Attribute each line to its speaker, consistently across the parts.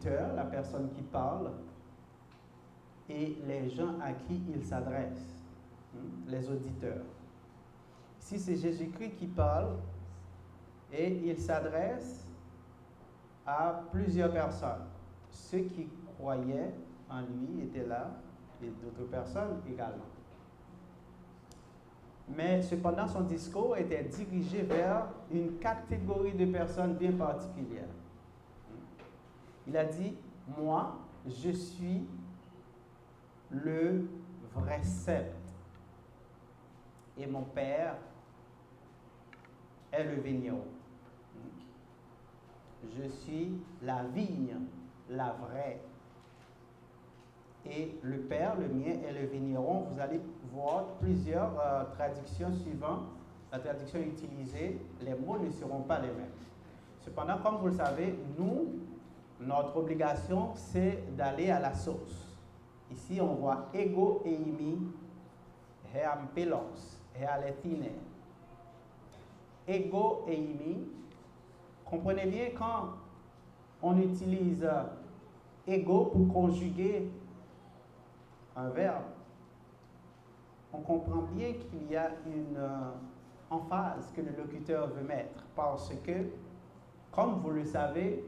Speaker 1: l'auditeur, la personne qui parle, et les gens à qui il s'adresse, les auditeurs. Ici, c'est Jésus-Christ qui parle et il s'adresse à plusieurs personnes. Ceux qui croyaient en lui étaient là et d'autres personnes également. Mais cependant, son discours était dirigé vers une catégorie de personnes bien particulière. Il a dit, moi, je suis le vrai cep et mon père est le vigneron. Je suis la vigne, la vraie. Et le père, le mien, est le vigneron. Vous allez voir plusieurs traductions suivantes. La traduction utilisée, les mots ne seront pas les mêmes. Cependant, comme vous le savez, nous, notre obligation, c'est d'aller à la source. Ici, on voit ego eimi, heampelos, healethine. Ego eimi. Comprenez bien, quand on utilise ego pour conjuguer un verbe, on comprend bien qu'il y a une emphase que le locuteur veut mettre, parce que, comme vous le savez,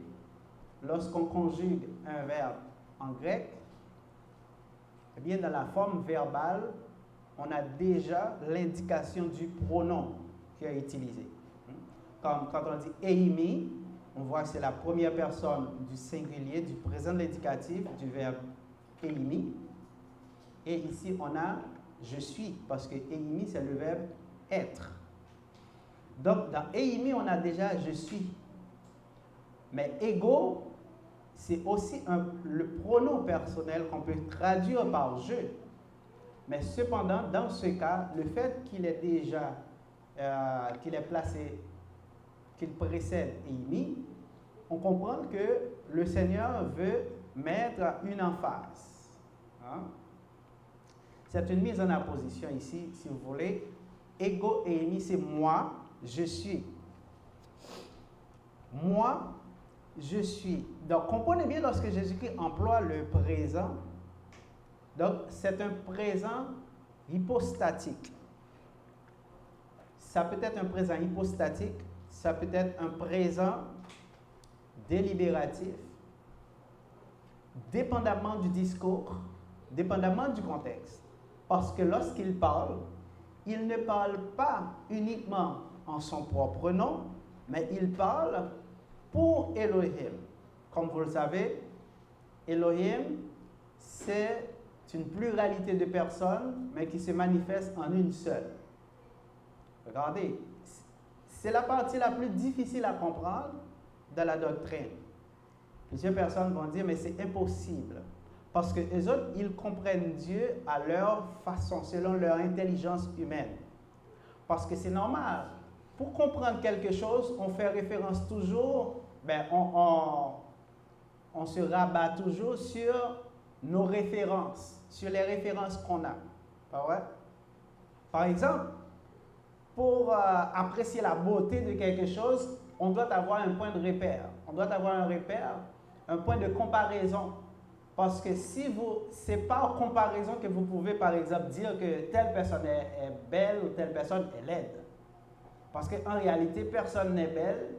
Speaker 1: lorsqu'on conjugue un verbe en grec, eh bien, dans la forme verbale, on a déjà l'indication du pronom qui est utilisé. Comme quand on dit eimi, on voit que c'est la première personne du singulier, du présent de l'indicatif, du verbe eimi. Et ici, on a je suis, parce que eimi, c'est le verbe être. Donc, dans eimi, on a déjà je suis. Mais ego, c'est aussi le pronom personnel qu'on peut traduire par je. Mais cependant, dans ce cas, le fait qu'il est déjà, qu'il est placé, qu'il précède eimi, on comprend que le Seigneur veut mettre une emphase. Hein? C'est une mise en opposition ici, si vous voulez. Ego eimi, c'est moi, je suis. Moi, je suis. Donc, comprenez bien lorsque Jésus-Christ emploie le présent. Donc, c'est un présent hypostatique. Ça peut être un présent hypostatique, ça peut être un présent délibératif, dépendamment du discours, dépendamment du contexte. Parce que lorsqu'il parle, il ne parle pas uniquement en son propre nom, mais il parle pour Elohim. Comme vous le savez, Elohim, c'est une pluralité de personnes, mais qui se manifeste en une seule. Regardez, c'est la partie la plus difficile à comprendre dans la doctrine. Plusieurs personnes vont dire, mais c'est impossible. Parce que les autres, ils comprennent Dieu à leur façon, selon leur intelligence humaine. Parce que c'est normal. Pour comprendre quelque chose, on fait référence toujours, on se rabat toujours sur nos références, sur les références qu'on a. Pas vrai? Par exemple, pour apprécier la beauté de quelque chose, on doit avoir un point de repère. On doit avoir un repère, un point de comparaison. Parce que c'est par comparaison que vous pouvez, par exemple, dire que telle personne est belle ou telle personne est laide. Parce qu'en réalité, personne n'est belle,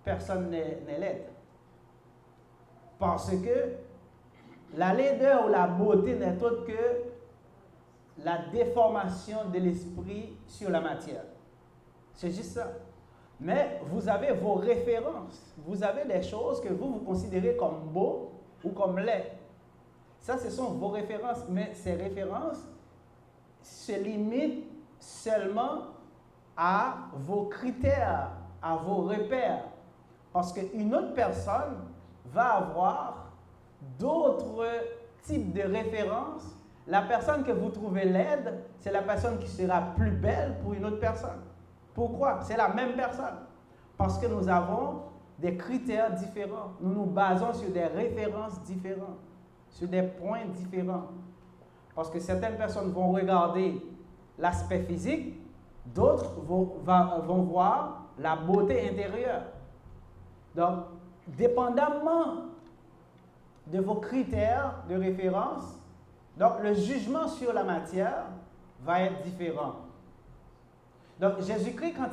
Speaker 1: personne n'est laide. Parce que la laideur ou la beauté n'est autre que la déformation de l'esprit sur la matière. C'est juste ça. Mais vous avez vos références. Vous avez des choses que vous considérez comme beaux ou comme laid. Ça, ce sont vos références. Mais ces références se limitent seulement à vos critères, à vos repères. Parce qu'une autre personne va avoir d'autres types de références. La personne que vous trouvez laide, c'est la personne qui sera plus belle pour une autre personne. Pourquoi? C'est la même personne. Parce que nous avons des critères différents. Nous nous basons sur des références différentes, sur des points différents. Parce que certaines personnes vont regarder l'aspect physique, d'autres vont voir la beauté intérieure. Donc, dépendamment de vos critères de référence, donc le jugement sur la matière va être différent. Donc Jésus-Christ, quand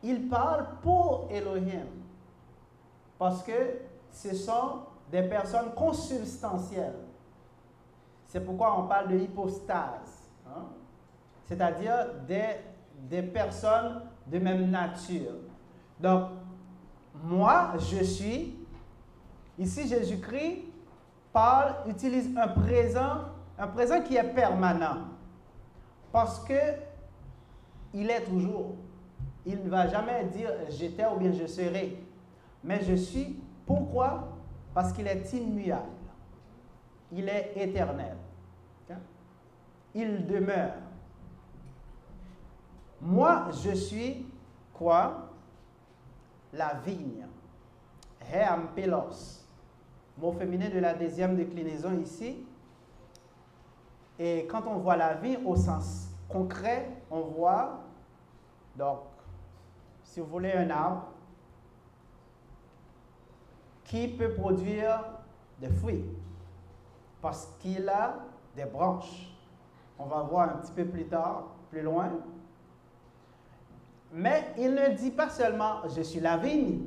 Speaker 1: il parle pour Elohim. Parce que ce sont des personnes consubstantielles. C'est pourquoi on parle de hypostase. Hein? C'est-à-dire des personnes de même nature. Donc, moi, je suis. Ici, Jésus-Christ utilise un présent qui est permanent. Parce que il est toujours. Il ne va jamais dire j'étais ou bien je serai. Mais je suis. Pourquoi? Parce qu'il est immuable. Il est éternel. Il demeure. Moi, je suis quoi? La vigne. Heampelos. Mot féminin de la deuxième déclinaison ici. Et quand on voit la vigne au sens concret, on voit, donc, si vous voulez, un arbre qui peut produire des fruits parce qu'il a des branches. On va voir un petit peu plus tard, plus loin. Mais il ne dit pas seulement « je suis la vigne »,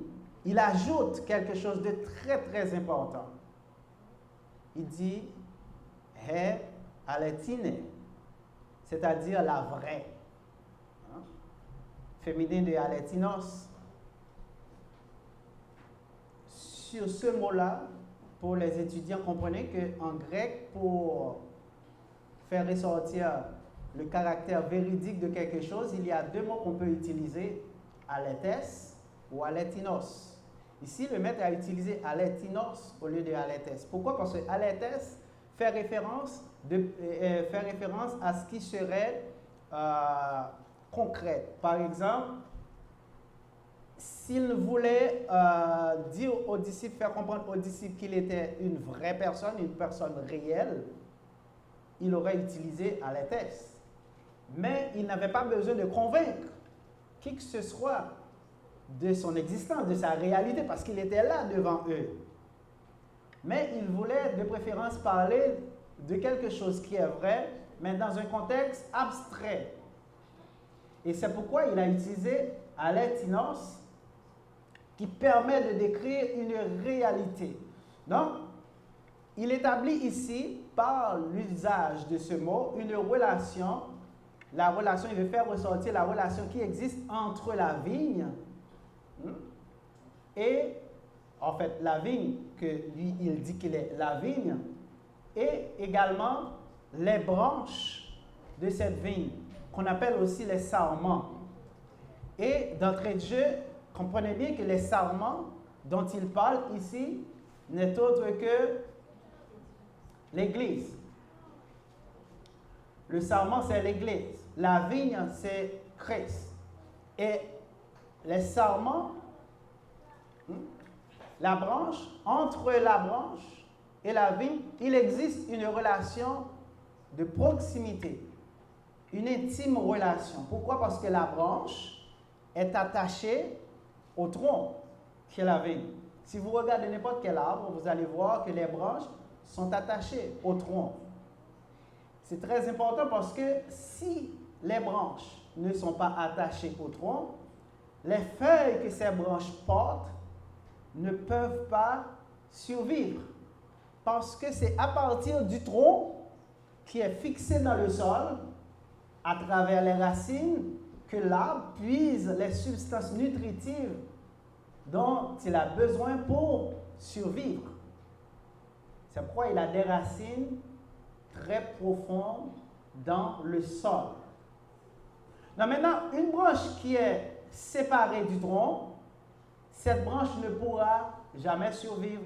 Speaker 1: il ajoute quelque chose de très très important. Il dit « he aletine », c'est-à-dire la vraie. Hein? Féminin de aletinos. Sur ce mot-là, pour les étudiants, comprenez qu'en grec, pour faire ressortir le caractère véridique de quelque chose, il y a deux mots qu'on peut utiliser, aletes ou aletinos. Ici, le maître a utilisé aletinos au lieu de aletes. Pourquoi? Parce que aletes fait référence à ce qui serait concret. Par exemple, s'il voulait dire aux disciples, faire comprendre aux disciples qu'il était une vraie personne, une personne réelle, il aurait utilisé aletes. Mais il n'avait pas besoin de convaincre qui que ce soit de son existence, de sa réalité, parce qu'il était là devant eux. Mais il voulait de préférence parler de quelque chose qui est vrai, mais dans un contexte abstrait. Et c'est pourquoi il a utilisé aletinos, qui permet de décrire une réalité. Donc, il établit ici, par l'usage de ce mot, une relation. La relation, il veut faire ressortir la relation qui existe entre la vigne et, en fait, la vigne, que lui, il dit qu'il est la vigne, et également les branches de cette vigne, qu'on appelle aussi les sarments. Et d'entrée de jeu, comprenez bien que les sarments dont il parle ici n'est autre que l'Église. Le sarment, c'est l'Église. La vigne, c'est Christ. Et les sarments, la branche, entre la branche et la vigne, il existe une relation de proximité, une intime relation. Pourquoi? Parce que la branche est attachée au tronc, qui est la vigne. Si vous regardez n'importe quel arbre, vous allez voir que les branches sont attachées au tronc. C'est très important parce que si les branches ne sont pas attachées au tronc, les feuilles que ces branches portent ne peuvent pas survivre. Parce que c'est à partir du tronc qui est fixé dans le sol, à travers les racines, que l'arbre puise les substances nutritives dont il a besoin pour survivre. C'est pourquoi il a des racines très profondes dans le sol. Donc maintenant, une branche qui est séparée du tronc, cette branche ne pourra jamais survivre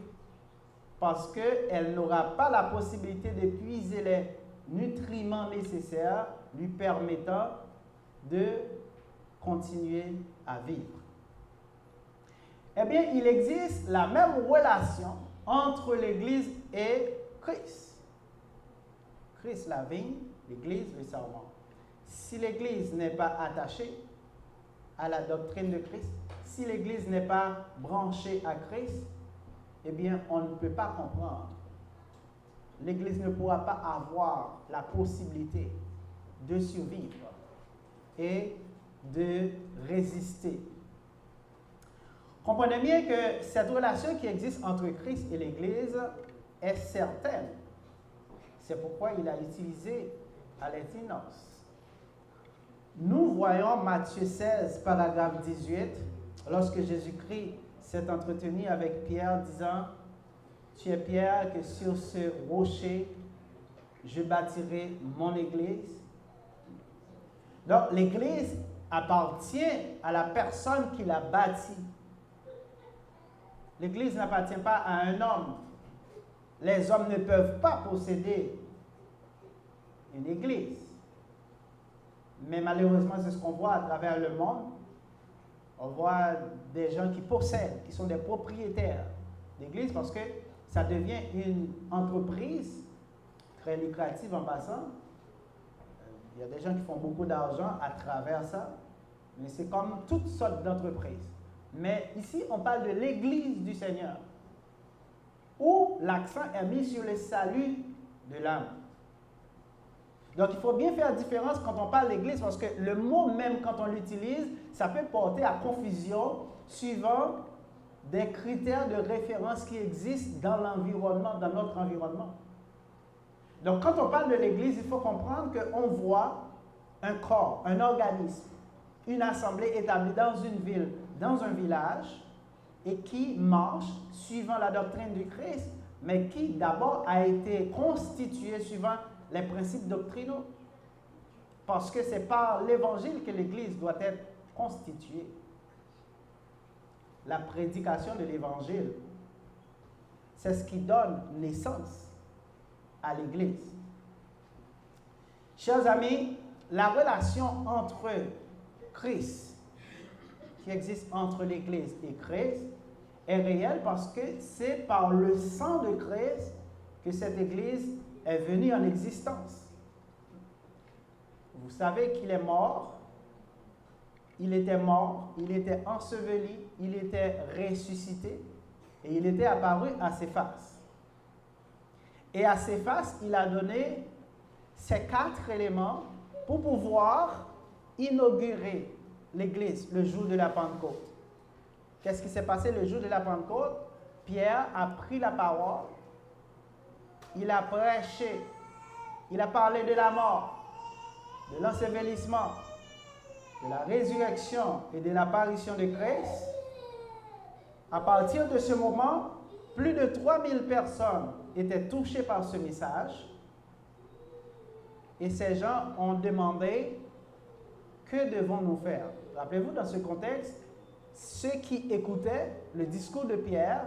Speaker 1: parce qu'elle n'aura pas la possibilité de puiser les nutriments nécessaires lui permettant de continuer à vivre. Eh bien, il existe la même relation entre l'Église et Christ. Christ, la vigne, l'Église, le sarment. Si l'Église n'est pas attachée à la doctrine de Christ, si l'Église n'est pas branchée à Christ, eh bien, on ne peut pas comprendre. L'Église ne pourra pas avoir la possibilité de survivre et de résister. Comprenez bien que cette relation qui existe entre Christ et l'Église est certaine. C'est pourquoi il a utilisé Alétinos. Nous voyons Matthieu 16, paragraphe 18, lorsque Jésus-Christ s'est entretenu avec Pierre, disant « Tu es Pierre, que sur ce rocher, je bâtirai mon Église. » Donc, l'Église appartient à la personne qui l'a bâtie. L'Église n'appartient pas à un homme. Les hommes ne peuvent pas posséder une Église. Mais malheureusement, c'est ce qu'on voit à travers le monde. On voit des gens qui possèdent, qui sont des propriétaires d'Église parce que ça devient une entreprise très lucrative en passant. Il y a des gens qui font beaucoup d'argent à travers ça, mais c'est comme toutes sortes d'entreprises. Mais ici, on parle de l'Église du Seigneur, où l'accent est mis sur le salut de l'âme. Donc, il faut bien faire la différence quand on parle d'Église, parce que le mot même, quand on l'utilise, ça peut porter à confusion suivant des critères de référence qui existent dans l'environnement, dans notre environnement. Donc, quand on parle de l'Église, il faut comprendre qu'on voit un corps, un organisme, une assemblée établie dans une ville, dans un village, et qui marche suivant la doctrine du Christ, mais qui d'abord a été constituée suivant les principes doctrinaux. Parce que c'est par l'Évangile que l'Église doit être constituée. La prédication de l'Évangile, c'est ce qui donne naissance à l'Église. Chers amis, la relation entre Christ, qui existe entre l'Église et Christ, est réelle parce que c'est par le sang de Christ que cette Église est venue en existence. Vous savez qu'il est mort, il était mort, il était enseveli, il était ressuscité et il était apparu à Céphas. Et à Céphas, il a donné ces 4 éléments pour pouvoir inaugurer l'Église le jour de la Pentecôte. Qu'est-ce qui s'est passé le jour de la Pentecôte? Pierre a pris la parole, il a prêché, il a parlé de la mort, de l'ensevelissement, de la résurrection et de l'apparition de Christ. À partir de ce moment, plus de 3000 personnes étaient touchées par ce message et ces gens ont demandé « Que devons-nous faire ?» Rappelez-vous, dans ce contexte, ceux qui écoutaient le discours de Pierre,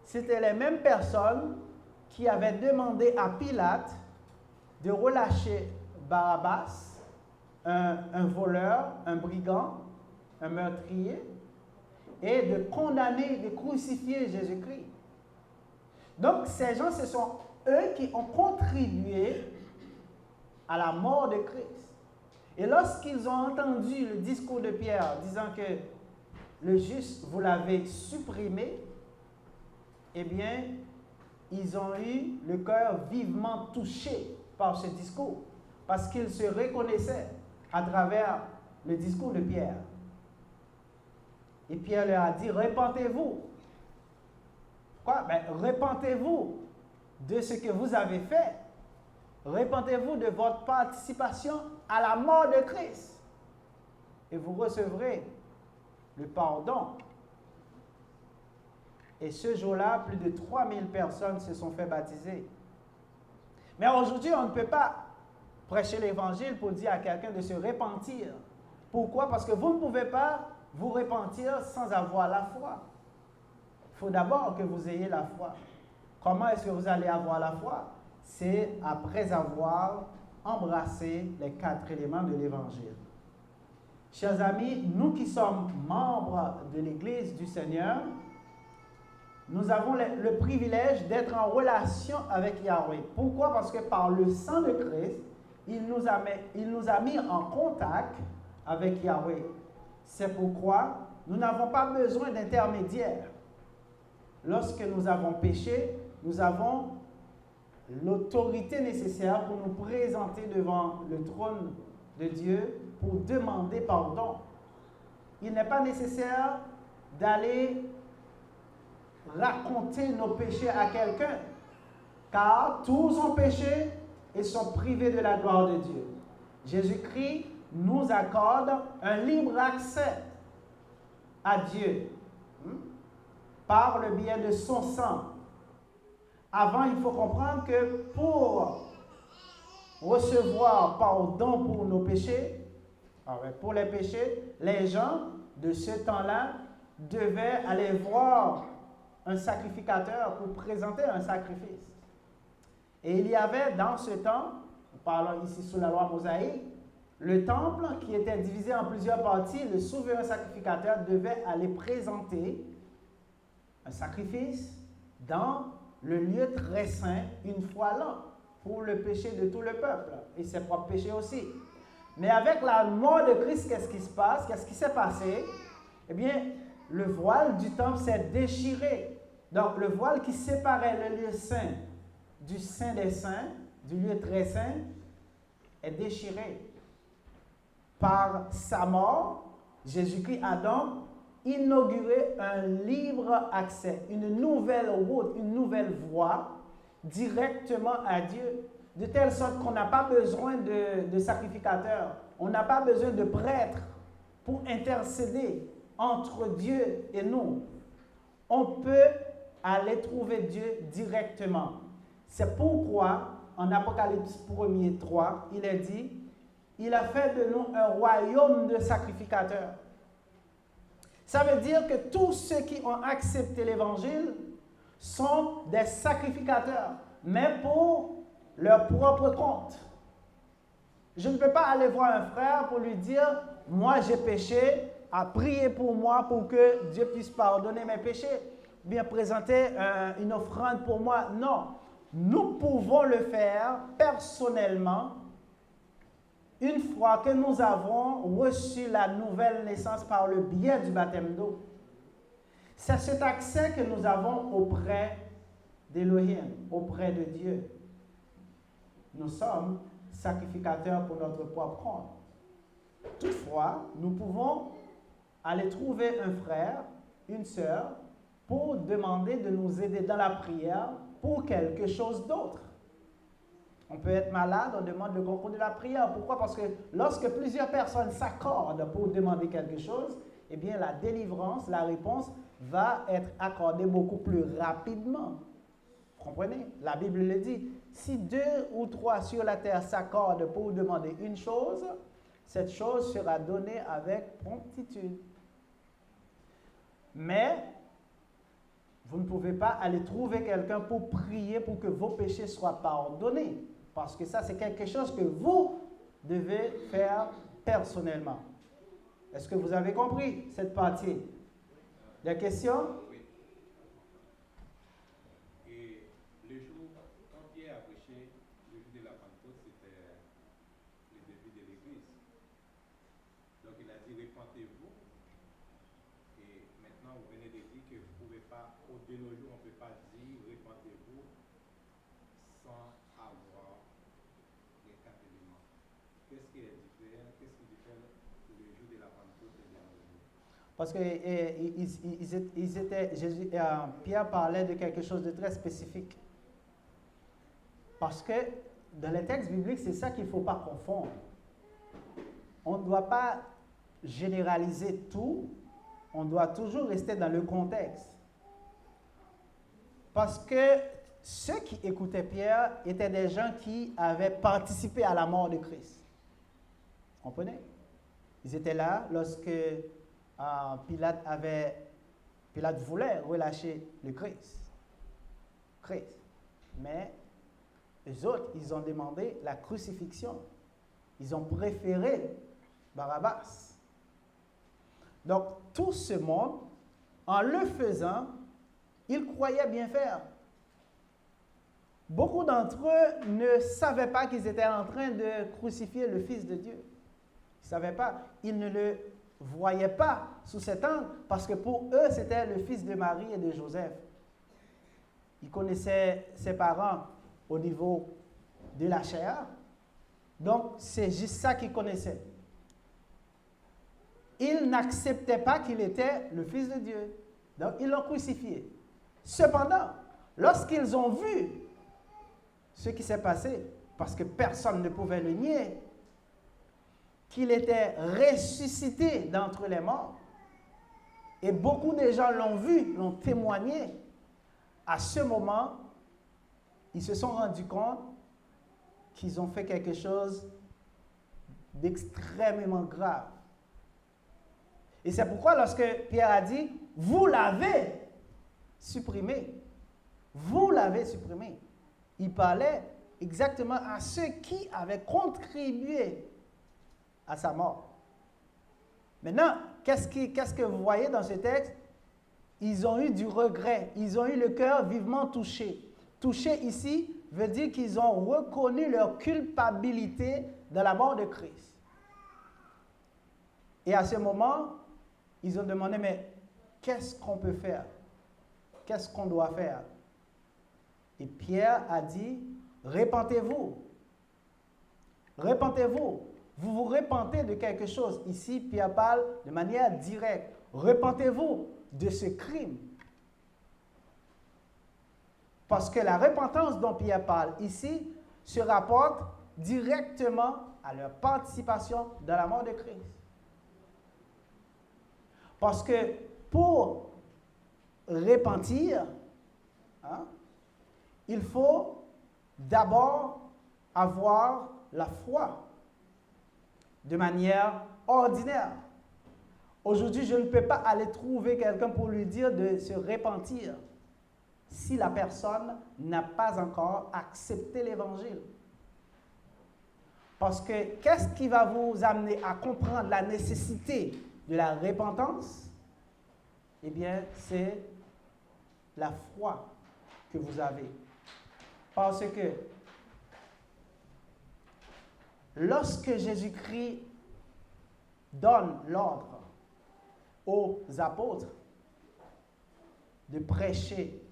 Speaker 1: c'était les mêmes personnes qui avaient demandé à Pilate de relâcher Barabbas, un voleur, un brigand, un meurtrier, et de condamner, de crucifier Jésus-Christ. Donc, ces gens, ce sont eux qui ont contribué à la mort de Christ. Et lorsqu'ils ont entendu le discours de Pierre disant que le juste, vous l'avez supprimé, eh bien, ils ont eu le cœur vivement touché par ce discours, parce qu'ils se reconnaissaient à travers le discours de Pierre. Et Pierre leur a dit, repentez-vous. Quoi? Ben, repentez-vous de ce que vous avez fait. Repentez-vous de votre participation à la mort de Christ. Et vous recevrez le pardon. Et ce jour-là, plus de 3000 personnes se sont fait baptiser. Mais aujourd'hui, on ne peut pas prêcher l'Évangile pour dire à quelqu'un de se repentir. Pourquoi? Parce que vous ne pouvez pas vous repentir sans avoir la foi. Il faut d'abord que vous ayez la foi. Comment est-ce que vous allez avoir la foi? C'est après avoir embrassé les 4 éléments de l'Évangile. Chers amis, nous qui sommes membres de l'Église du Seigneur, nous avons le privilège d'être en relation avec Yahweh. Pourquoi? Parce que par le sang de Christ, il nous a mis en contact avec Yahweh. C'est pourquoi nous n'avons pas besoin d'intermédiaire. lorsque nous avons péché, nous avons l'autorité nécessaire pour nous présenter devant le trône de Dieu pour demander pardon. Il n'est pas nécessaire d'aller raconter nos péchés à quelqu'un, car tous ont péché et sont privés de la gloire de Dieu. Jésus-Christ nous accorde un libre accès à Dieu par le biais de son sang. Avant, il faut comprendre que pour recevoir pardon pour nos péchés, pour les péchés, les gens de ce temps-là devaient aller voir un sacrificateur pour présenter un sacrifice. Et il y avait dans ce temps, nous parlons ici sous la loi mosaïque, le temple qui était divisé en plusieurs parties, le souverain sacrificateur devait aller présenter un sacrifice dans le lieu très saint une fois l'an pour le péché de tout le peuple et ses propres péchés aussi. Mais avec la mort de Christ, qu'est-ce qui se passe? Qu'est-ce qui s'est passé? Eh bien, le voile du temple s'est déchiré. Donc, le voile qui séparait le lieu saint du saint des saints, du lieu très saint, est déchiré. Par sa mort, Jésus-Christ a donc inauguré un libre accès, une nouvelle route, une nouvelle voie directement à Dieu, de telle sorte qu'on n'a pas besoin de sacrificateurs, on n'a pas besoin de prêtres pour intercéder entre Dieu et nous. On peut aller trouver Dieu directement. C'est pourquoi, en Apocalypse 1er 3, il est dit, il a fait de nous un royaume de sacrificateurs. Ça veut dire que tous ceux qui ont accepté l'Évangile sont des sacrificateurs, mais pour leur propre compte. Je ne peux pas aller voir un frère pour lui dire, moi j'ai péché, à prier pour moi pour que Dieu puisse pardonner mes péchés, bien présenter une offrande pour moi. Non, nous pouvons le faire personnellement une fois que nous avons reçu la nouvelle naissance par le biais du baptême d'eau. C'est cet accès que nous avons auprès d'Élohim, auprès de Dieu. Nous sommes sacrificateurs pour notre propre compte. Toutefois, nous pouvons aller trouver un frère, une sœur, pour demander de nous aider dans la prière pour quelque chose d'autre. On peut être malade, on demande le concours de la prière. Pourquoi? Parce que lorsque plusieurs personnes s'accordent pour demander quelque chose, eh bien la délivrance, la réponse va être accordée beaucoup plus rapidement. Vous comprenez? La Bible le dit. Si 2 ou 3 sur la terre s'accordent pour demander une chose, cette chose sera donnée avec promptitude. Mais vous ne pouvez pas aller trouver quelqu'un pour prier pour que vos péchés soient pardonnés. Parce que ça, c'est quelque chose que vous devez faire personnellement. Est-ce que vous avez compris cette partie? Des questions?
Speaker 2: Oui. Et le jour, quand Pierre a prêché, le jour de la Pentecôte, c'était le début de l'Église. Donc il a dit, répentez-vous. Et maintenant, vous venez de dire que vous ne pouvez pas, de nos jours, on ne peut pas dire, répentez-vous sans avoir les 4 éléments. Qu'est-ce qui diffère le jour de la Pentecôte et de nos jours?
Speaker 1: Parce que Pierre parlait de quelque chose de très spécifique. Parce que dans les textes bibliques, c'est ça qu'il ne faut pas confondre. On ne doit pas généraliser tout, on doit toujours rester dans le contexte. Parce que ceux qui écoutaient Pierre étaient des gens qui avaient participé à la mort de Christ. Vous comprenez? Ils étaient là lorsque Pilate voulait relâcher le Christ. Mais les autres, ils ont demandé la crucifixion. Ils ont préféré Barabbas. Donc, tout ce monde, en le faisant, ils croyaient bien faire. Beaucoup d'entre eux ne savaient pas qu'ils étaient en train de crucifier le Fils de Dieu. Ils ne savaient pas. Ils ne le voyaient pas sous cet angle parce que pour eux, c'était le fils de Marie et de Joseph. il connaissait ses parents au niveau de la chair. Donc, c'est juste ça qu'il connaissait. Il n'acceptait pas qu'il était le Fils de Dieu. Donc, ils l'ont crucifié. Cependant, lorsqu'ils ont vu ce qui s'est passé, parce que personne ne pouvait le nier, qu'il était ressuscité d'entre les morts, et beaucoup de gens l'ont vu, l'ont témoigné, à ce moment, ils se sont rendus compte qu'ils ont fait quelque chose d'extrêmement grave. Et c'est pourquoi lorsque Pierre a dit, vous l'avez supprimé, vous l'avez supprimé, il parlait exactement à ceux qui avaient contribué à sa mort. Maintenant, qu'est-ce que vous voyez dans ce texte? Ils ont eu du regret, ils ont eu le cœur vivement touché. Touché ici veut dire qu'ils ont reconnu leur culpabilité dans la mort de Christ. Et à ce moment, ils ont demandé, mais qu'est-ce qu'on peut faire? Qu'est-ce qu'on doit faire? Et Pierre a dit, repentez-vous. Repentez-vous. Vous vous repentez de quelque chose. Ici, Pierre parle de manière directe. Repentez-vous de ce crime. Parce que la repentance dont Pierre parle ici se rapporte directement à leur participation dans la mort de Christ. Parce que pour repentir, il faut d'abord avoir la foi de manière ordinaire. Aujourd'hui, je ne peux pas aller trouver quelqu'un pour lui dire de se repentir si la personne n'a pas encore accepté l'Évangile. Parce que qu'est-ce qui va vous amener à comprendre la nécessité de la repentance? Eh bien, c'est la foi que vous avez. Parce que lorsque Jésus-Christ donne l'ordre aux apôtres de prêcher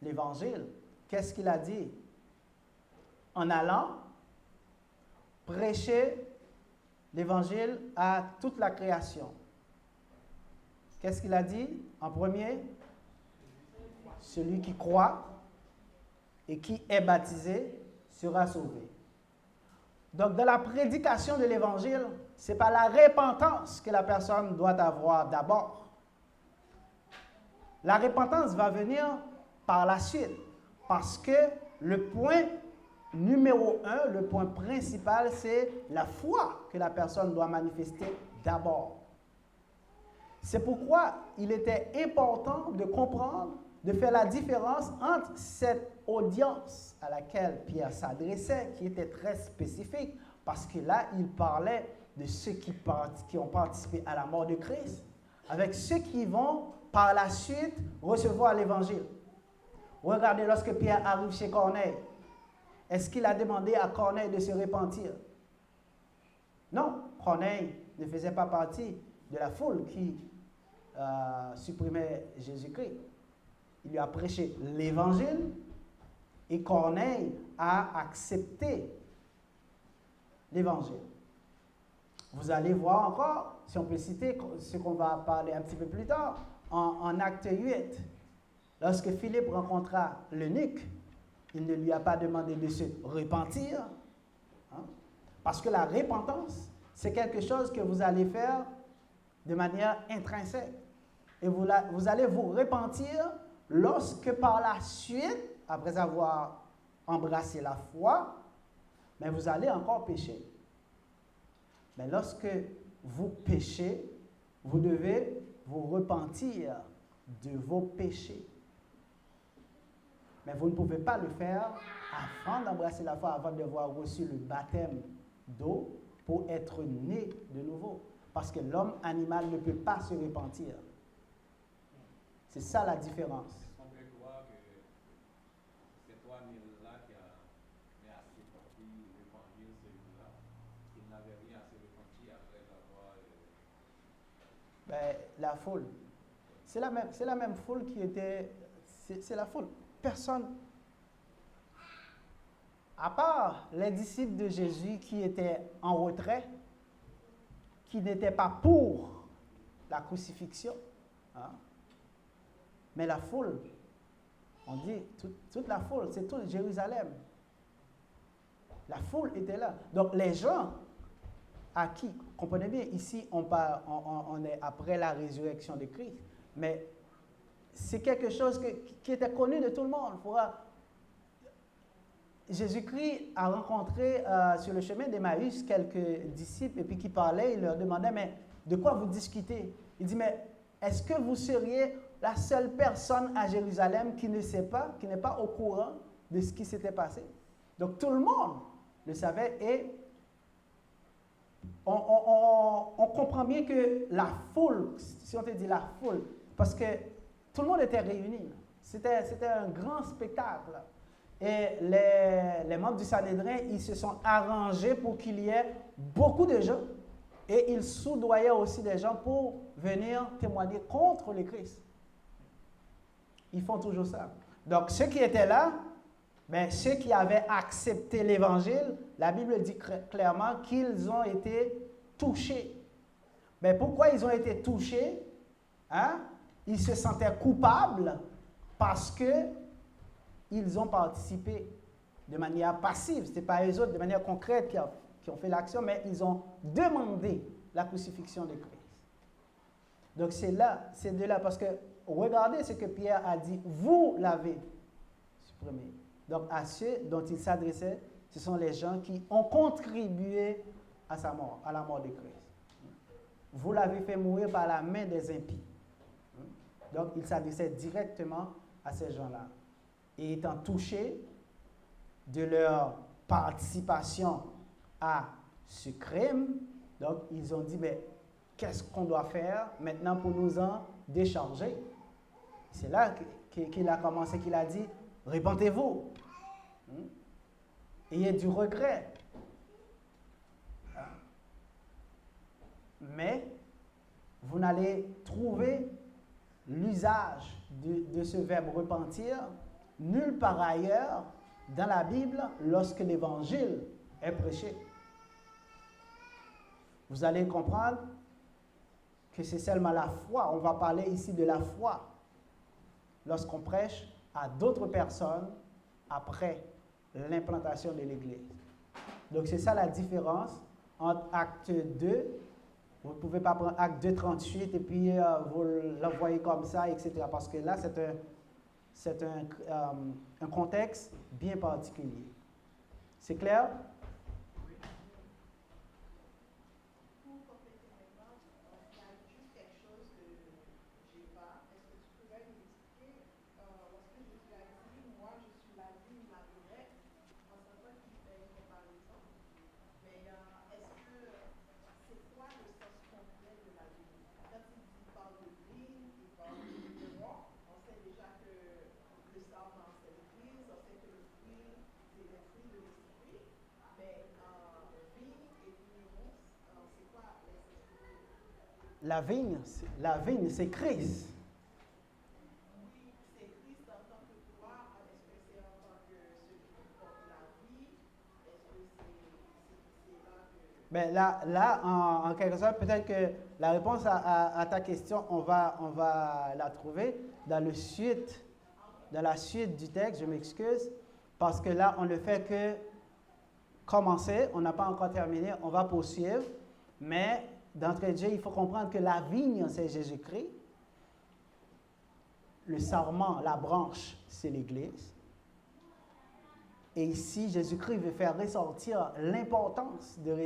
Speaker 1: l'Évangile, qu'est-ce qu'il a dit? En allant prêcher l'Évangile à toute la création. Qu'est-ce qu'il a dit en premier? Celui qui croit et qui est baptisé sera sauvé. Donc, dans la prédication de l'Évangile, ce n'est pas la repentance que la personne doit avoir d'abord. La repentance va venir par la suite, parce que le point numéro 1, le point principal, c'est la foi que la personne doit manifester d'abord. C'est pourquoi il était important de comprendre, de faire la différence entre cette audience à laquelle Pierre s'adressait, qui était très spécifique, parce que là, il parlait de ceux qui ont participé à la mort de Christ, avec ceux qui vont par la suite recevoir l'Évangile. Regardez, lorsque Pierre arrive chez Corneille, est-ce qu'il a demandé à Corneille de se repentir? Non, Corneille ne faisait pas partie de la foule qui supprimait Jésus-Christ. Il lui a prêché l'Évangile et Corneille a accepté l'Évangile. Vous allez voir encore, si on peut citer ce qu'on va parler un petit peu plus tard, en Acte 8, lorsque Philippe rencontra l'eunuque, il ne lui a pas demandé de se repentir, parce que la repentance, c'est quelque chose que vous allez faire de manière intrinsèque. Et vous allez vous repentir lorsque par la suite, après avoir embrassé la foi, mais vous allez encore pécher. Mais lorsque vous péchez, vous devez vous repentir de vos péchés. Mais vous ne pouvez pas le faire avant d'embrasser la foi, avant d'avoir reçu le baptême d'eau pour être né de nouveau. Parce que l'homme animal ne peut pas se repentir. C'est ça la différence.
Speaker 2: On peut croire que c'est toi, là, qui a accepté l'évangile celui-là. Il n'avait rien à se repentir après avoir.
Speaker 1: La foule. C'est la même foule qui était. C'est la foule. personne, à part les disciples de Jésus qui étaient en retrait, qui n'étaient pas pour la crucifixion, hein, mais la foule, on dit toute la foule, c'est tout Jérusalem. La foule était là. Donc les gens à qui, comprenez bien, ici on est après la résurrection de Christ, mais c'est quelque chose qui était connu de tout le monde. Jésus-Christ a rencontré sur le chemin d'Emmaüs quelques disciples et puis qui parlaient, il leur demandait, mais de quoi vous discutez? Il dit, mais est-ce que vous seriez la seule personne à Jérusalem qui ne sait pas, qui n'est pas au courant de ce qui s'était passé? Donc tout le monde le savait et on comprend bien que la foule, si on te dit la foule, parce que tout le monde était réuni. C'était un grand spectacle. Et les membres du Sanhédrin, ils se sont arrangés pour qu'il y ait beaucoup de gens et ils soudoyaient aussi des gens pour venir témoigner contre le Christ. Ils font toujours ça. Donc, ceux qui étaient là, ceux qui avaient accepté l'Évangile, la Bible dit clairement qu'ils ont été touchés. Mais pourquoi ils ont été touchés? Hein? Ils se sentaient coupables parce qu'ils ont participé de manière passive. Ce n'était pas eux autres de manière concrète qui ont fait l'action, mais ils ont demandé la crucifixion de Christ. Donc c'est de là, parce que regardez ce que Pierre a dit, vous l'avez supprimé. Donc à ceux dont il s'adressait, ce sont les gens qui ont contribué à sa mort, à la mort de Christ. Vous l'avez fait mourir par la main des impies. Donc il s'adressait directement à ces gens-là. Et étant touchés de leur participation à ce crime, donc ils ont dit, qu'est-ce qu'on doit faire maintenant pour nous en décharger? C'est là qu'il a commencé, qu'il a dit, répentez-vous. Ayez du regret. Mais vous n'allez trouver l'usage de ce verbe repentir nulle part ailleurs dans la Bible lorsque l'Évangile est prêché. Vous allez comprendre que c'est seulement la foi. On va parler ici de la foi lorsqu'on prêche à d'autres personnes après l'implantation de l'Église. Donc c'est ça la différence entre Acte 2. Vous ne pouvez pas prendre Acte 2, 38 et puis vous l'envoyer comme ça, etc. Parce que là, c'est un contexte bien particulier. C'est clair?
Speaker 3: Pour compléter maintenant, il y a juste quelque chose que je n'ai pas. Est-ce que tu pourrais nous expliquer, lorsque Jésus a dit, moi je suis la vigne, la vraie, en ce moment qui fait une comparaison, mais est-ce que c'est quoi le sens complet de la vigne? Quand il parle de vigne, il parle de moi, on sait déjà que le sarment c'est l'église, on sait que le fruit c'est le fruit de l'esprit, mais vigne et vigneron, c'est quoi l'essence?
Speaker 1: La vigne, c'est Christ.
Speaker 3: Oui, c'est Christ en tant que toi. Est-ce que c'est en tant que celui qui porte la vie? Est-ce que c'est là que...
Speaker 1: Là, en quelque sorte, peut-être que la réponse à ta question, on va la trouver dans la suite du texte. Je m'excuse, parce que là, on ne fait que commencer. On n'a pas encore terminé. On va poursuivre. Mais d'entrée de jeu, il faut comprendre que la vigne, c'est Jésus-Christ. Le sarment, la branche, c'est l'Église. Et ici, Jésus-Christ veut faire ressortir l'importance de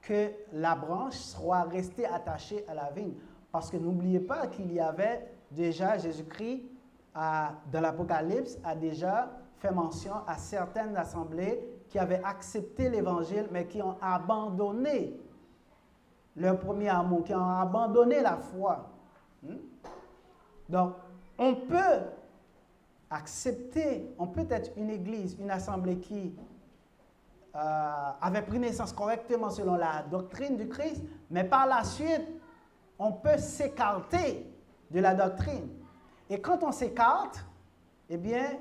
Speaker 1: que la branche soit restée attachée à la vigne. Parce que n'oubliez pas qu'il y avait déjà, Jésus-Christ, dans l'Apocalypse, a déjà fait mention à certaines assemblées qui avaient accepté l'Évangile, mais qui ont abandonné leur premier amour, qui ont abandonné la foi. Donc, on peut être une église, une assemblée qui avait pris naissance correctement selon la doctrine du Christ, mais par la suite, on peut s'écarter de la doctrine. Et quand on s'écarte, eh bien,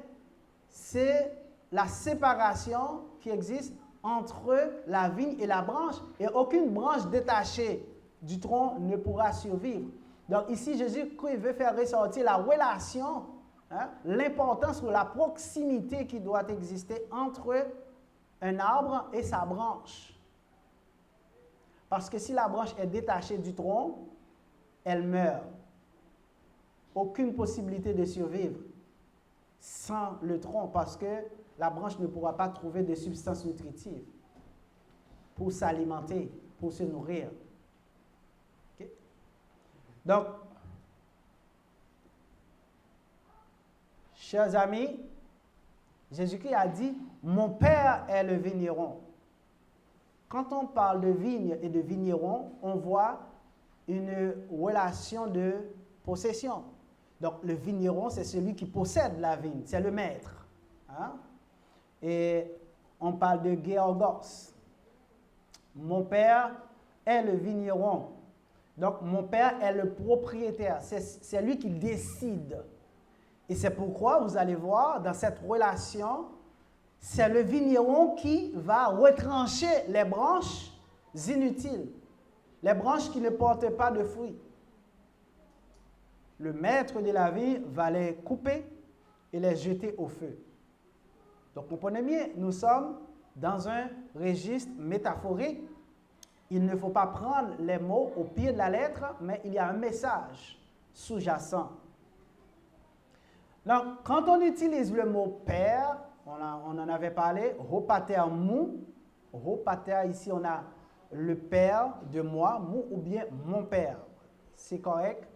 Speaker 1: c'est la séparation qui existe entre la vigne et la branche, et aucune branche détachée du tronc ne pourra survivre. Donc ici, Jésus-Christ veut faire ressortir la relation, l'importance ou la proximité qui doit exister entre un arbre et sa branche. Parce que si la branche est détachée du tronc, elle meurt. Aucune possibilité de survivre sans le tronc, parce que la branche ne pourra pas trouver de substances nutritives pour s'alimenter, pour se nourrir. Okay? Donc, chers amis, Jésus-Christ a dit, « Mon Père est le vigneron ». Quand on parle de vigne et de vigneron, on voit une relation de possession. Donc, le vigneron, c'est celui qui possède la vigne, c'est le maître. Hein? Et on parle de Géorgos. Mon père est le vigneron. Donc, mon père est le propriétaire. C'est lui qui décide. Et c'est pourquoi, vous allez voir, dans cette relation, c'est le vigneron qui va retrancher les branches inutiles, les branches qui ne portent pas de fruits. Le maître de la vigne va les couper et les jeter au feu. Donc, comprenez bien, nous sommes dans un registre métaphorique. Il ne faut pas prendre les mots au pied de la lettre, mais il y a un message sous-jacent. Donc, quand on utilise le mot « père », on en avait parlé, « ropater mou ». Ropater, ici, on a le père de moi, mou ou bien mon père. C'est correct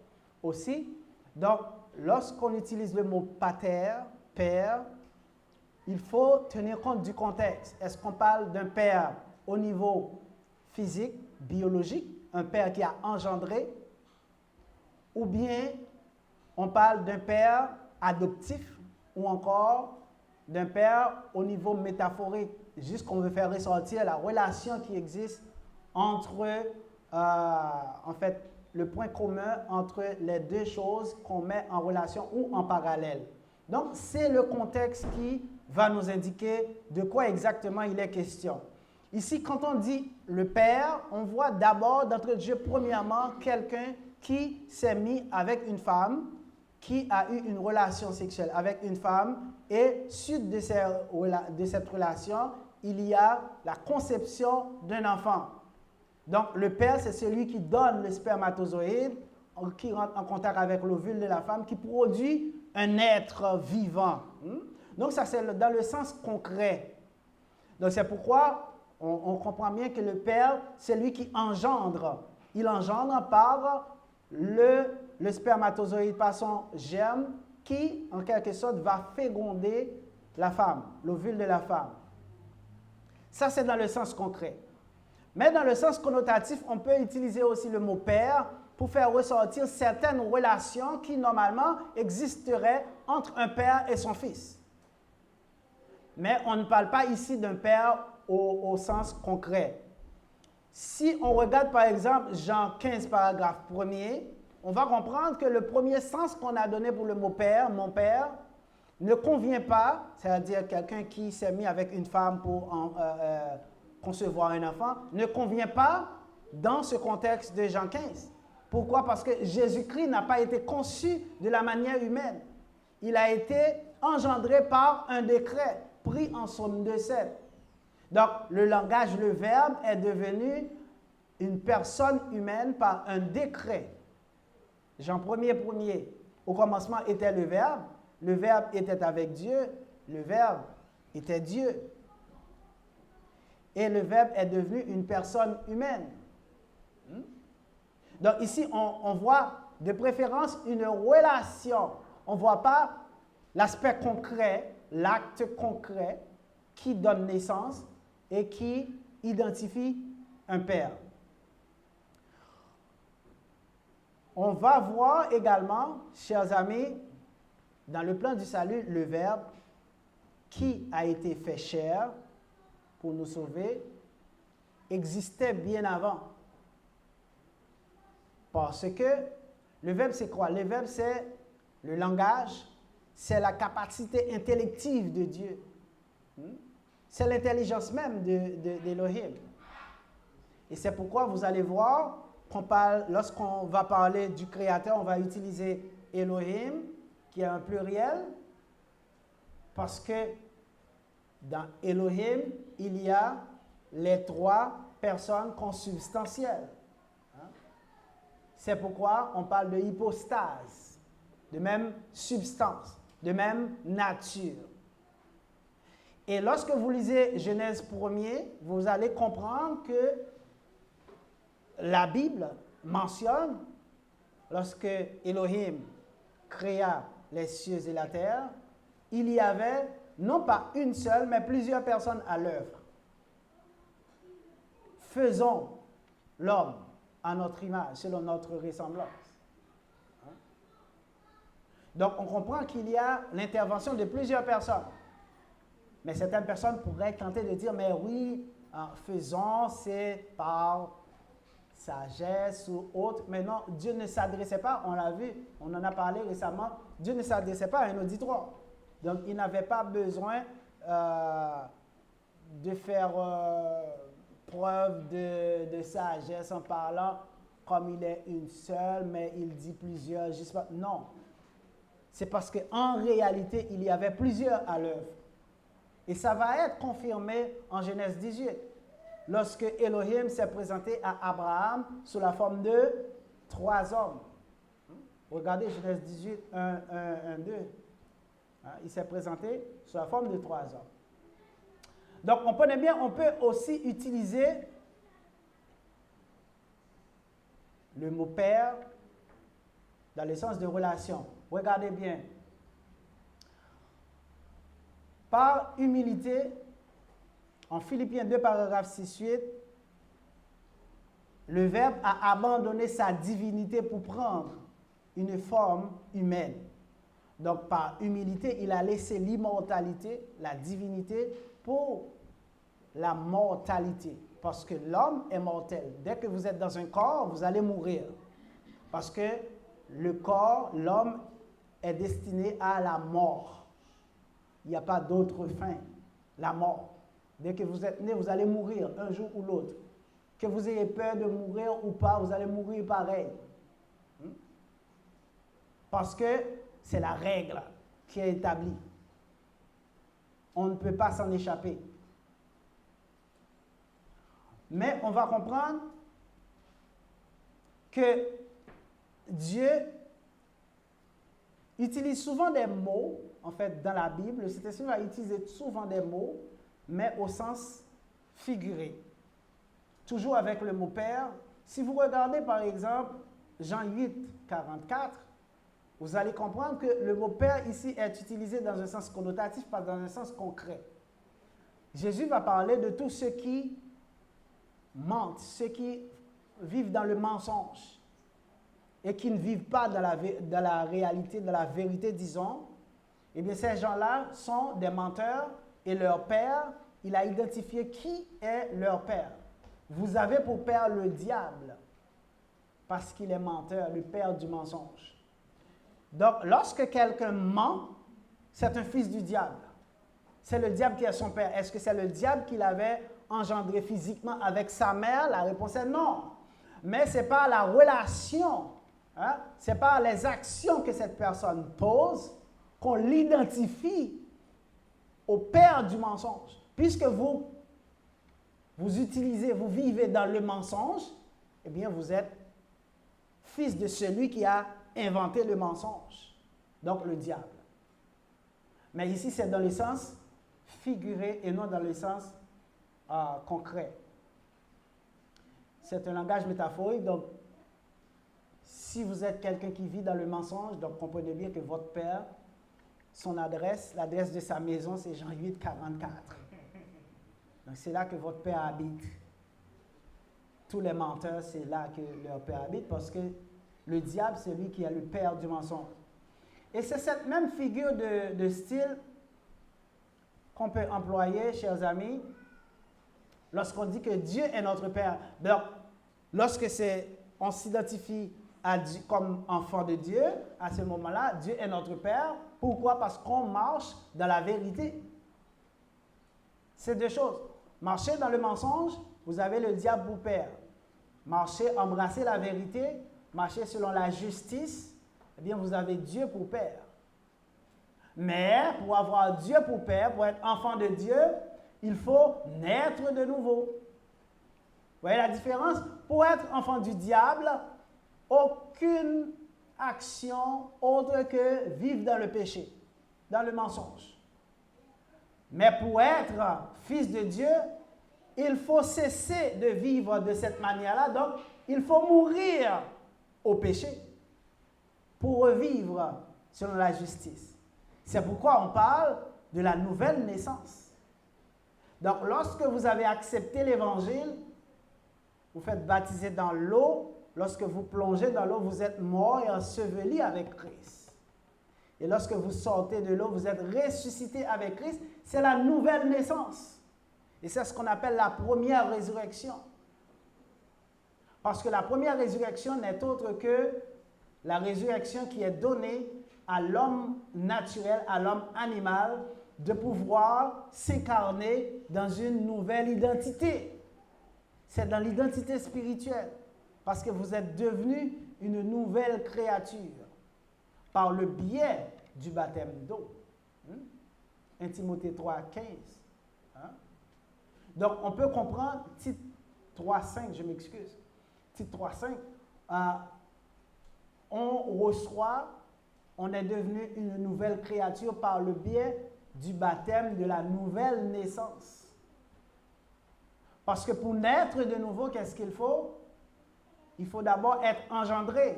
Speaker 1: aussi. Donc, lorsqu'on utilise le mot « pater », père, il faut tenir compte du contexte. Est-ce qu'on parle d'un père au niveau physique, biologique, un père qui a engendré, ou bien on parle d'un père adoptif, ou encore d'un père au niveau métaphorique, juste qu'on veut faire ressortir la relation qui existe entre, en fait, le point commun entre les deux choses qu'on met en relation ou en parallèle. Donc, c'est le contexte qui va nous indiquer de quoi exactement il est question. Ici, quand on dit le père, on voit d'abord, d'entrée de jeu, premièrement, quelqu'un qui s'est mis avec une femme, qui a eu une relation sexuelle avec une femme, et suite de cette relation, il y a la conception d'un enfant. Donc, le père, c'est celui qui donne le spermatozoïde, qui rentre en contact avec l'ovule de la femme, qui produit un être vivant. Donc, ça, c'est dans le sens concret. Donc, c'est pourquoi on comprend bien que le père, c'est lui qui engendre. Il engendre par le spermatozoïde, par son germe, qui, en quelque sorte, va féconder la femme, l'ovule de la femme. Ça, c'est dans le sens concret. Mais dans le sens connotatif, on peut utiliser aussi le mot père pour faire ressortir certaines relations qui, normalement, existeraient entre un père et son fils. Mais on ne parle pas ici d'un père au sens concret. Si on regarde, par exemple, Jean 15, paragraphe 1er, on va comprendre que le premier sens qu'on a donné pour le mot père, mon père, ne convient pas, c'est-à-dire quelqu'un qui s'est mis avec une femme pour concevoir un enfant, ne convient pas dans ce contexte de Jean 15. Pourquoi? Parce que Jésus-Christ n'a pas été conçu de la manière humaine. Il a été engendré par un décret pris en Somme 2,7. Donc, le langage, le verbe est devenu une personne humaine par un décret. Jean 1er, au commencement était le verbe était avec Dieu, le verbe était Dieu. Et le verbe est devenu une personne humaine. Donc ici, on voit de préférence une relation. On ne voit pas l'aspect concret, l'acte concret qui donne naissance et qui identifie un père. On va voir également, chers amis, dans le plan du salut, le Verbe qui a été fait chair pour nous sauver existait bien avant. Parce que le Verbe, c'est quoi? Le Verbe, c'est le langage, c'est la capacité intellective de Dieu. C'est l'intelligence même d'Élohim. Et c'est pourquoi vous allez voir qu'on parle, lorsqu'on va parler du Créateur, on va utiliser Elohim, qui est un pluriel, parce que dans Elohim, il y a les trois personnes consubstantielles. C'est pourquoi on parle de hypostase, de même substance, de même nature. Et lorsque vous lisez Genèse 1er, vous allez comprendre que la Bible mentionne, lorsque Elohim créa les cieux et la terre, il y avait non pas une seule, mais plusieurs personnes à l'œuvre. Faisons l'homme à notre image, selon notre ressemblance. Donc, on comprend qu'il y a l'intervention de plusieurs personnes. Mais certaines personnes pourraient tenter de dire, mais oui, faisons, c'est par sagesse ou autre. Mais non, Dieu ne s'adressait pas, on l'a vu, on en a parlé récemment, Dieu ne s'adressait pas à un auditoire. Donc, il n'avait pas besoin de faire preuve de sagesse en parlant comme il est une seule, mais il dit plusieurs. Je sais pas. Non. C'est parce qu'en réalité, il y avait plusieurs à l'œuvre. Et ça va être confirmé en Genèse 18, lorsque Elohim s'est présenté à Abraham sous la forme de 3 hommes. Regardez Genèse 18, 1, 2. Il s'est présenté sous la forme de 3 hommes. Donc, on connaît bien, on peut aussi utiliser le mot père dans le sens de relation. Regardez bien. Par humilité, en Philippiens 2, paragraphe 6-8, le Verbe a abandonné sa divinité pour prendre une forme humaine. Donc, par humilité, il a laissé l'immortalité, la divinité, pour la mortalité. Parce que l'homme est mortel. Dès que vous êtes dans un corps, vous allez mourir. Parce que le corps, l'homme, est destiné à la mort. Il n'y a pas d'autre fin, la mort. Dès que vous êtes né, vous allez mourir un jour ou l'autre. Que vous ayez peur de mourir ou pas, vous allez mourir pareil. Parce que c'est la règle qui est établie. On ne peut pas s'en échapper. Mais on va comprendre que Dieu utilise souvent des mots, en fait, dans la Bible. Le Saint-Esprit va utiliser souvent des mots, mais au sens figuré. Toujours avec le mot Père. Si vous regardez, par exemple, Jean 8, 44, vous allez comprendre que le mot Père ici est utilisé dans un sens connotatif, pas dans un sens concret. Jésus va parler de tous ceux qui mentent, ceux qui vivent dans le mensonge et qui ne vivent pas dans la réalité, dans la vérité, disons. Eh bien, ces gens-là sont des menteurs et leur père, il a identifié qui est leur père. Vous avez pour père le diable parce qu'il est menteur, le père du mensonge. Donc, lorsque quelqu'un ment, c'est un fils du diable. C'est le diable qui est son père. Est-ce que c'est le diable qui l'avait engendré physiquement avec sa mère? La réponse est non. Mais ce n'est pas la relation, ce n'est pas les actions que cette personne pose qu'on l'identifie au père du mensonge. Puisque vous utilisez, vous vivez dans le mensonge, eh bien vous êtes fils de celui qui a inventé le mensonge, donc le diable. Mais ici, c'est dans le sens figuré et non dans le sens concret. C'est un langage métaphorique, donc si vous êtes quelqu'un qui vit dans le mensonge, donc comprenez bien que votre père, son adresse, l'adresse de sa maison, c'est Jean 8, 44. Donc c'est là que votre père habite. Tous les menteurs, c'est là que leur père habite, parce que le diable, c'est lui qui est le père du mensonge. Et c'est cette même figure de style qu'on peut employer, chers amis, lorsqu'on dit que Dieu est notre Père. Donc, lorsque on s'identifie à Dieu, comme enfant de Dieu, à ce moment-là, Dieu est notre Père. Pourquoi? Parce qu'on marche dans la vérité. C'est deux choses. Marcher dans le mensonge, vous avez le diable pour père. Marcher, embrasser la vérité, marcher selon la justice, eh bien, vous avez Dieu pour père. Mais pour avoir Dieu pour père, pour être enfant de Dieu, il faut naître de nouveau. Vous voyez la différence? Pour être enfant du diable, aucune action autre que vivre dans le péché, dans le mensonge. Mais pour être fils de Dieu, il faut cesser de vivre de cette manière-là. Donc, il faut mourir au péché pour revivre selon la justice. C'est pourquoi on parle de la nouvelle naissance. Donc, lorsque vous avez accepté l'Évangile, vous faites baptiser dans l'eau. Lorsque vous plongez dans l'eau, vous êtes mort et enseveli avec Christ. Et lorsque vous sortez de l'eau, vous êtes ressuscité avec Christ. C'est la nouvelle naissance. Et c'est ce qu'on appelle la première résurrection. Parce que la première résurrection n'est autre que la résurrection qui est donnée à l'homme naturel, à l'homme animal, de pouvoir s'incarner dans une nouvelle identité. C'est dans l'identité spirituelle. Parce que vous êtes devenu une nouvelle créature par le biais du baptême d'eau. 1 Timothée 3, 15. Donc, on peut comprendre, titre 3.5, je m'excuse. Titre 3.5, on reçoit, on est devenu une nouvelle créature par le biais du baptême de la nouvelle naissance. Parce que pour naître de nouveau, qu'est-ce qu'il faut? Il faut d'abord être engendré.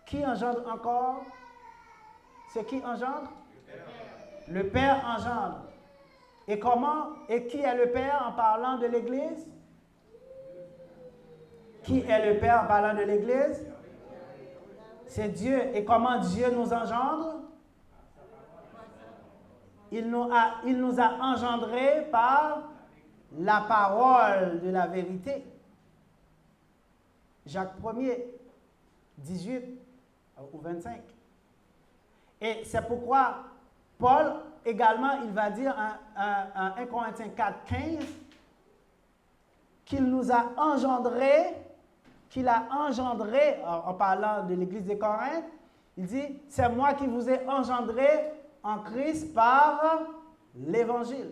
Speaker 1: Qui engendre encore? C'est qui engendre? Le Père engendre. Et comment? Et qui est le Père en parlant de l'Église? Qui est le Père en parlant de l'Église? C'est Dieu. Et comment Dieu nous engendre? Il nous a engendrés par la parole de la vérité. Jacques 1er, 18 ou 25. Et c'est pourquoi Paul, également, il va dire en 1 Corinthiens 4, 15, qu'il nous a engendrés, en parlant de l'église de Corinthe, il dit, c'est moi qui vous ai engendrés en Christ par l'évangile.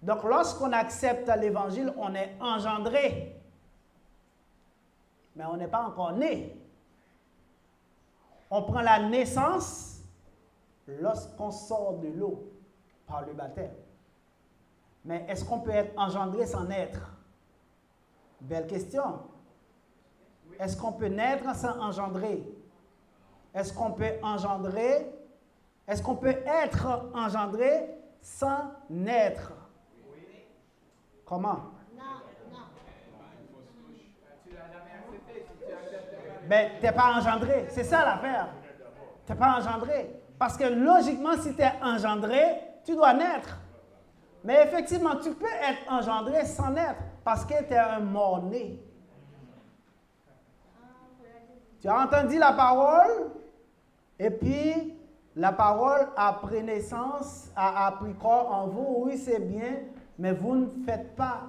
Speaker 1: Donc, lorsqu'on accepte l'évangile, on est engendré. Mais on n'est pas encore né. On prend la naissance lorsqu'on sort de l'eau par le baptême. Mais est-ce qu'on peut être engendré sans naître? Belle question. Est-ce qu'on peut naître sans engendrer? Est-ce qu'on peut engendrer? Est-ce qu'on peut être engendré sans naître? Comment? Ben, tu n'es pas engendré. C'est ça l'affaire. Tu n'es pas engendré. Parce que logiquement, si tu es engendré, tu dois naître. Mais effectivement, tu peux être engendré sans naître parce que tu es un mort-né. Tu as entendu la parole et puis la parole a pris naissance, a pris corps en vous. Oui, c'est bien, mais vous ne faites pas.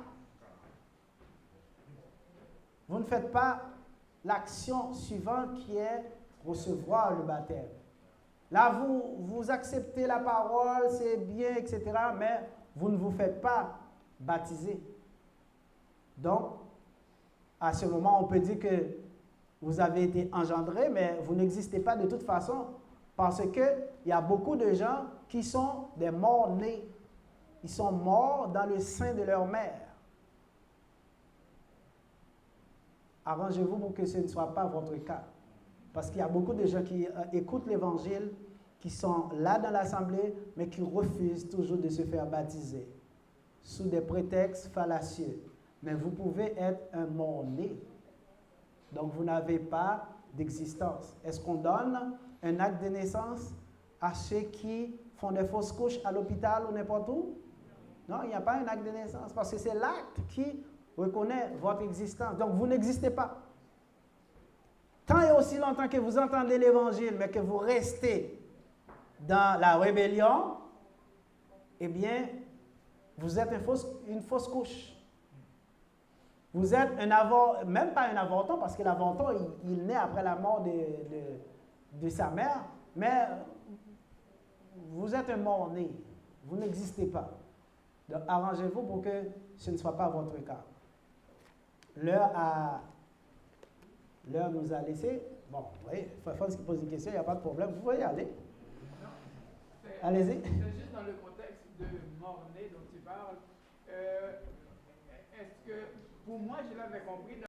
Speaker 1: Vous ne faites pas l'action suivante qui est recevoir le baptême. Là, vous acceptez la parole, c'est bien, etc., mais vous ne vous faites pas baptiser. Donc, à ce moment, on peut dire que vous avez été engendré, mais vous n'existez pas de toute façon, parce qu'il y a beaucoup de gens qui sont des morts-nés. Ils sont morts dans le sein de leur mère. Arrangez-vous pour que ce ne soit pas votre cas. Parce qu'il y a beaucoup de gens qui écoutent l'Évangile, qui sont là dans l'Assemblée, mais qui refusent toujours de se faire baptiser, sous des prétextes fallacieux. Mais vous pouvez être un mort-né. Donc, vous n'avez pas d'existence. Est-ce qu'on donne un acte de naissance à ceux qui font des fausses couches à l'hôpital ou n'importe où? Non, il n'y a pas un acte de naissance, parce que c'est l'acte qui reconnaît votre existence. Donc, vous n'existez pas. tant et aussi longtemps que vous entendez l'Évangile, mais que vous restez dans la rébellion, eh bien, vous êtes une fausse couche. Vous êtes même pas un avorton, parce que l'avorton, il naît après la mort de sa mère, mais vous êtes un mort-né. Vous n'existez pas. Donc, arrangez-vous pour que ce ne soit pas votre cas. L'heure nous a laissé. Bon, vous voyez, Fafos qui pose une question, il n'y a pas de problème. Vous pouvez y aller. Allez-y.
Speaker 4: C'est juste dans le contexte de mort-né dont tu parles. Est-ce que, pour moi, je l'avais compris